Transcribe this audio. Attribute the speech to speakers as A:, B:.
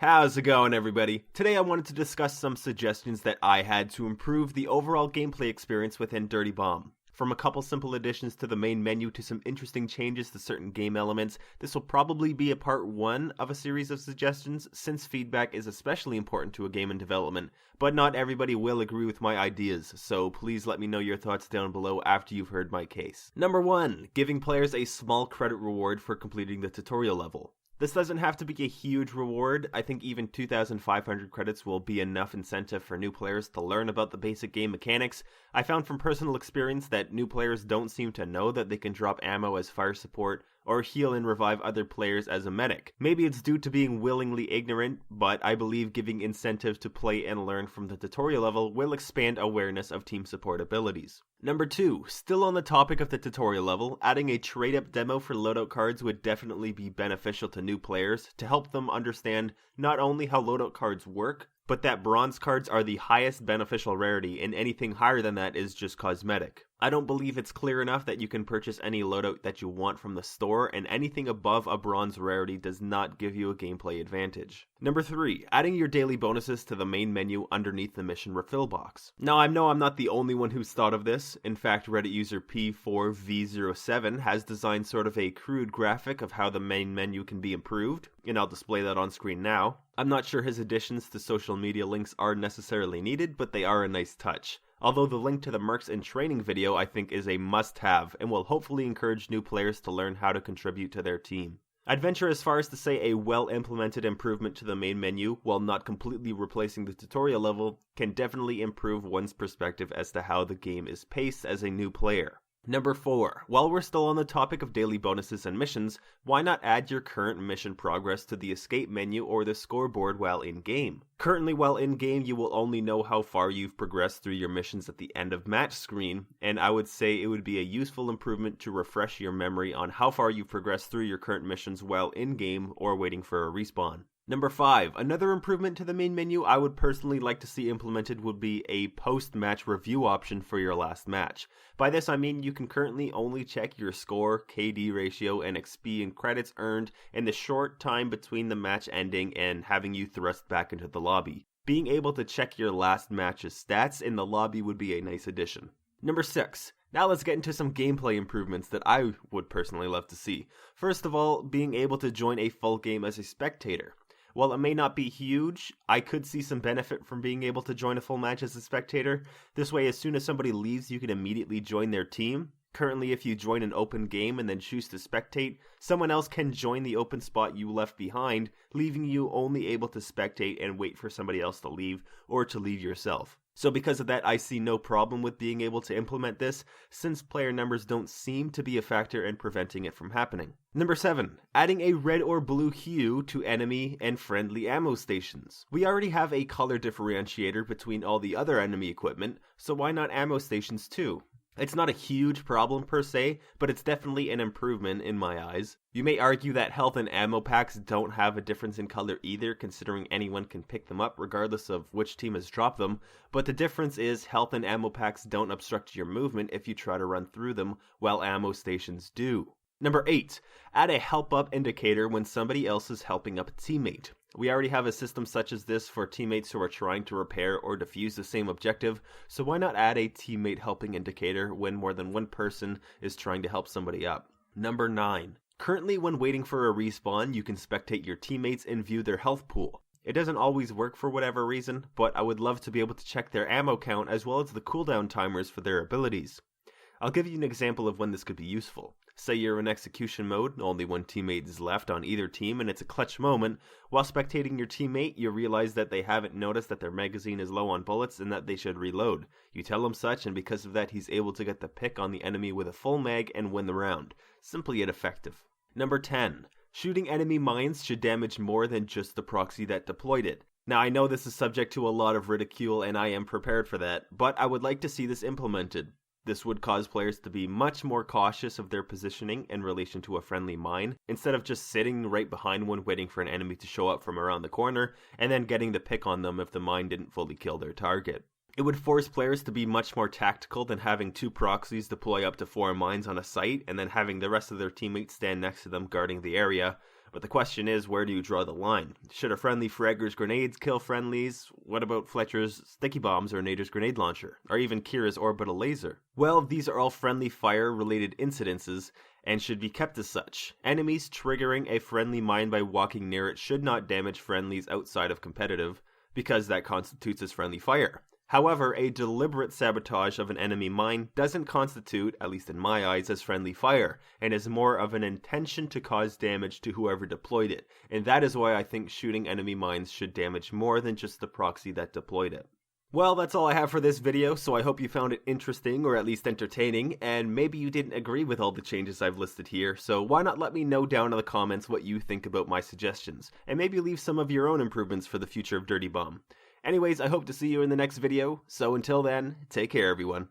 A: How's it going, everybody? Today I wanted to discuss some suggestions that I had to improve the overall gameplay experience within Dirty Bomb. From a couple simple additions to the main menu to some interesting changes to certain game elements, this will probably be a part 1 of a series of suggestions since feedback is especially important to a game in development, but not everybody will agree with my ideas, so please let me know your thoughts down below after you've heard my case. Number 1. Giving players a small credit reward for completing the tutorial level. This doesn't have to be a huge reward. I think even 2,500 credits will be enough incentive for new players to learn about the basic game mechanics. I found from personal experience that new players don't seem to know that they can drop ammo as fire support or heal and revive other players as a medic. Maybe it's due to being willingly ignorant, but I believe giving incentive to play and learn from the tutorial level will expand awareness of team support abilities. Number 2, still on the topic of the tutorial level, adding a trade-up demo for loadout cards would definitely be beneficial to new players to help them understand not only how loadout cards work, but that bronze cards are the highest beneficial rarity and anything higher than that is just cosmetic. I don't believe it's clear enough that you can purchase any loadout that you want from the store, and anything above a bronze rarity does not give you a gameplay advantage. Number 3, adding your daily bonuses to the main menu underneath the mission refill box. Now I know I'm not the only one who's thought of this. In fact, Reddit user P4V07 has designed sort of a crude graphic of how the main menu can be improved, and I'll display that on screen now. I'm not sure his additions to social media links are necessarily needed, but they are a nice touch. Although the link to the Mercs in Training video I think is a must-have and will hopefully encourage new players to learn how to contribute to their team. I'd venture as far as to say a well-implemented improvement to the main menu, while not completely replacing the tutorial level, can definitely improve one's perspective as to how the game is paced as a new player. Number 4. While we're still on the topic of daily bonuses and missions, why not add your current mission progress to the escape menu or the scoreboard while in-game? Currently, while in-game, you will only know how far you've progressed through your missions at the end of match screen, and I would say it would be a useful improvement to refresh your memory on how far you've progressed through your current missions while in-game or waiting for a respawn. Number 5, another improvement to the main menu I would personally like to see implemented would be a post-match review option for your last match. By this I mean you can currently only check your score, KD ratio, and XP and credits earned in the short time between the match ending and having you thrust back into the lobby. Being able to check your last match's stats in the lobby would be a nice addition. Number 6. Now let's get into some gameplay improvements that I would personally love to see. First of all, being able to join a full game as a spectator. While it may not be huge, I could see some benefit from being able to join a full match as a spectator. This way, as soon as somebody leaves, you can immediately join their team. Currently, if you join an open game and then choose to spectate, someone else can join the open spot you left behind, leaving you only able to spectate and wait for somebody else to leave, or to leave yourself. So because of that, I see no problem with being able to implement this, since player numbers don't seem to be a factor in preventing it from happening. Number 7. Adding a red or blue hue to enemy and friendly ammo stations. We already have a color differentiator between all the other enemy equipment, so why not ammo stations too? It's not a huge problem per se, but it's definitely an improvement in my eyes. You may argue that health and ammo packs don't have a difference in color either, considering anyone can pick them up regardless of which team has dropped them, but the difference is health and ammo packs don't obstruct your movement if you try to run through them, while ammo stations do. Number 8. Add a help up indicator when somebody else is helping up a teammate. We already have a system such as this for teammates who are trying to repair or defuse the same objective, so why not add a teammate helping indicator when more than one person is trying to help somebody up? Number 9. Currently, when waiting for a respawn, you can spectate your teammates and view their health pool. It doesn't always work for whatever reason, but I would love to be able to check their ammo count as well as the cooldown timers for their abilities. I'll give you an example of when this could be useful. Say you're in execution mode, only one teammate is left on either team, and it's a clutch moment. While spectating your teammate, you realize that they haven't noticed that their magazine is low on bullets and that they should reload. You tell him such, and because of that, he's able to get the pick on the enemy with a full mag and win the round. Simply yet effective. Number 10. Shooting enemy mines should damage more than just the proxy that deployed it. Now, I know this is subject to a lot of ridicule, and I am prepared for that, but I would like to see this implemented. This would cause players to be much more cautious of their positioning in relation to a friendly mine, instead of just sitting right behind one waiting for an enemy to show up from around the corner, and then getting the pick on them if the mine didn't fully kill their target. It would force players to be much more tactical than having 2 proxies deploy up to 4 mines on a site, and then having the rest of their teammates stand next to them guarding the area, But the question is, where do you draw the line? Should a friendly Fragger's grenades kill friendlies? What about Fletcher's sticky bombs or Nader's grenade launcher? Or even Kira's orbital laser? Well, these are all friendly fire-related incidences and should be kept as such. Enemies triggering a friendly mine by walking near it should not damage friendlies outside of competitive, because that constitutes as friendly fire. However, a deliberate sabotage of an enemy mine doesn't constitute, at least in my eyes, as friendly fire, and is more of an intention to cause damage to whoever deployed it, and that is why I think shooting enemy mines should damage more than just the proxy that deployed it. Well, that's all I have for this video, so I hope you found it interesting or at least entertaining, and maybe you didn't agree with all the changes I've listed here, so why not let me know down in the comments what you think about my suggestions, and maybe leave some of your own improvements for the future of Dirty Bomb. Anyways, I hope to see you in the next video, so until then, take care everyone.